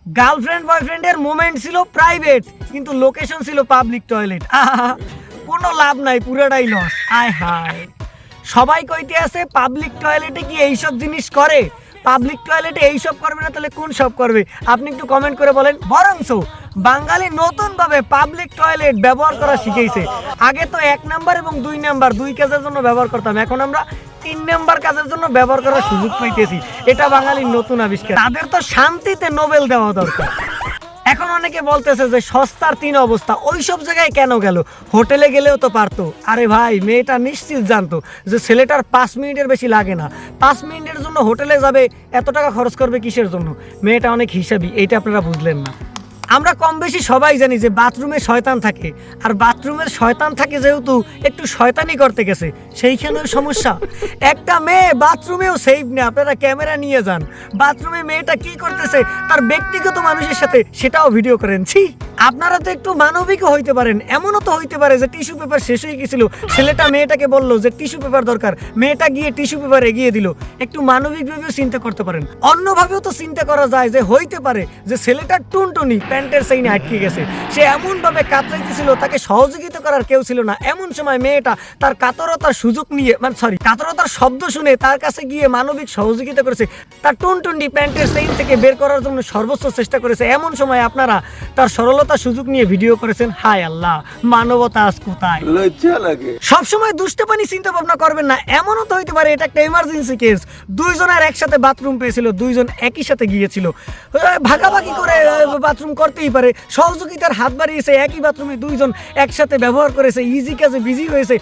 Girlfriend বয়ফ্রেন্ডের moment ছিল private, কিন্তু লোকেশন ছিল পাবলিক টয়লেট। কোনো লাভ নাই, পুরোটাই লস। আয় হায়, সবাই কইতে আছে পাবলিক টয়লেটে কি এইসব জিনিস করে? পাবলিক টয়লেটে এইসব করবে না তাহলে কোন সব করবে? আপনি একটু কমেন্ট করে বলেন। বরঞ্চ বাঙালি নতুনভাবে পাবলিক টয়লেট ব্যবহার করা শিখেছে। আগে তো 1 নাম্বার এবং 2 নাম্বার 2 কাজের জন্য ব্যবহার করতাম, এখন আমরা 3 নাম্বার কাজের জন্য ব্যবহার করার সুযোগ পাইতেছি। এটা বাঙালির নতুন আবিষ্কার। তাদের তো শান্তিতে নোবেল দেওয়া দরকার। এখন অনেকে বলতেছে যে সস্তার 3 অবস্থা, ওইসব জায়গায় কেন গেল? হোটেলে গেলেও তো পারতো। আরে ভাই, মেয়েটা নিশ্চিত জানতো যে ছেলেটার 5 মিনিটের বেশি লাগে না। 5 মিনিটের জন্য হোটেলে যাবে, এত টাকা খরচ করবে কিসের জন্য? মেয়েটা অনেক হিসাবি, এইটা আপনারা বুঝলেন না। আমরা কম বেশি সবাই জানি যে বাথরুমে শয়তান থাকে, আর বাথরুমের শয়তান থাকে যেহেতু একটু শয়তানি করতে গেছে, সেইখানেও সমস্যা। একটা মেয়ে বাথরুমেও সেফ না। আপনারা ক্যামেরা নিয়ে যান, বাথরুমে মেয়েটা কি করতেছে তার ব্যক্তিগত মানুষের সাথে, সেটাও ভিডিও করেন। ছি, আপনারা তো একটু মানবিকও হইতে পারেন। এমনও তো হইতে পারে যে টিস্যু পেপার শেষ হয়ে গেছিল, ছেলেটা মেয়েটাকে বললো যে টিস্যু পেপার দরকার, মেয়েটা গিয়ে টিস্যু পেপার এগিয়ে দিল। একটু মানবিকভাবেও চিন্তা করতে পারেন। অন্যভাবেও তো চিন্তা করা যায় যে হইতে পারে যে ছেলেটার টুনটুনি প্যান্টের সেইনে আটকে গেছে, সে এমনভাবে কাতরাইতেছিল, তাকে সহযোগিতা করার কেউ ছিল না। এমন সময় মেয়েটা তার কাতরতার সুযোগ নিয়ে, কাতরতার শব্দ শুনে তার কাছে গিয়ে মানবিক সহযোগিতা করেছে, তার টুনটুনি প্যান্টের সেইন থেকে বের করার জন্য সর্বোচ্চ চেষ্টা করেছে। এমন সময় আপনারা তার সরলতার সুযোগ নিয়ে ভিডিও করেছেন। হায় আল্লাহ, মানবতা আজ কোথায়? লজ্জা লাগে। সবসময় দুষ্টপানি চিন্তা ভাবনা করবেন না। এমনও তো হইতে পারে এটা একটা এমার্জেন্সি কেস, 2 জনের একসাথে বাথরুম পেয়েছিল, 2 জন একই সাথে গিয়েছিল, ভাগাভাগি করে বাথরুম করতেই পারে, সহযোগিতার হাত বাড়িয়েছে, একই বাথরুমে 2 জন একসাথে ব্যবহার করেছে, ইজি কাজে বিজি হয়েছে।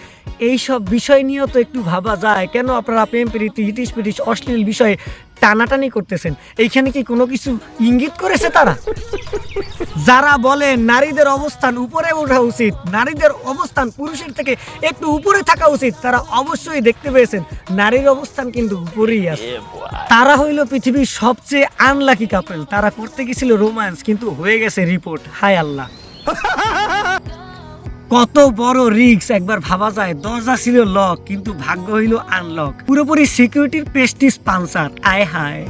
এইসব বিষয় নিয়েও তো একটু ভাবা যায়। কেন আপনারা প্রেম প্রীতি ইটিস পিটিস অশ্লীল বিষয়ে টানাটানি করতেছেন? এইখানে কি কোনো কিছু ইঙ্গিত করেছে তারা? যারা বলে নারীদের অবস্থান উপরে ওঠা উচিত, নারীদের অবস্থান পুরুষের থেকে একটু উপরে থাকা উচিত, তারা অবশ্যই দেখতে পেয়েছেন নারীর অবস্থান কিন্তু উপরেই আছে। তারা হইল পৃথিবীর সবচেয়ে আনলাকি কাপল। তারা করতে গেছিল রোম্যান্স, কিন্তু হয়ে গেছে রিপোর্ট। হায় আল্লাহ, কত বড় রিস্ক একবার ভাবা যায়। দরজা ছিল লক, কিন্তু ভাগ্য হইল আনলক। পুরোপুরি সিকিউরিটির পেস্টিস পাঞ্চার। আয় হায়,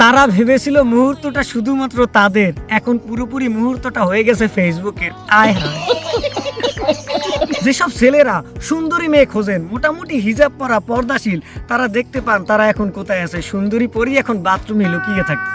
তারা ভেবেছিল মুহূর্তটা শুধুমাত্র তাদের, এখন পুরোপুরি মুহূর্তটা হয়ে গেছে ফেসবুকের। আয় হায়, যেসব ছেলেরা সুন্দরী মেয়ে খোঁজেন, মোটামুটি হিজাব পরা পর্দাশীল, তারা দেখতে পান তারা এখন কোথায় আছে। সুন্দরী পরি এখন বাথরুমে লুকিয়ে থাকে।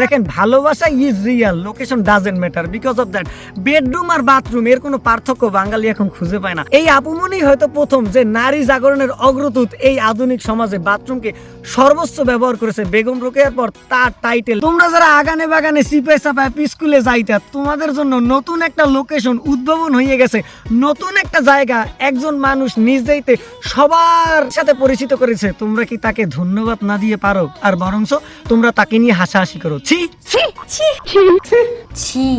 দেখেন, ভালোবাসা is real, location doesn't matter. Because of that, bedroom আর বাথরুম এর কোনো পার্থক্য বাঙালি এখন খুঁজে পায় না। এই আপুমনি হয়তো প্রথম যে নারী জাগরণের অগ্রদূত এই আধুনিক সমাজে বাথরুমকে সর্বোচ্চ ব্যবহার করেছে। বেগম রোকেয়ার পর তার টাইটেল। তোমরা যারা আগানে বাগানে সিপে চাপায় স্কুলে যাইতা, তোমাদের জন্য নতুন একটা লোকেশন উদ্ভাবন হয়ে গেছে, নতুন একটা জায়গা একজন মানুষ নিজ যাইতে সবার সাথে পরিচিত করেছে। তোমরা কি তাকে ধন্যবাদ না দিয়ে পারো? আর বরঞ্চ তোমরা তাকে নিয়ে হাসাহাসি করো। ছি ছি ছি ছি।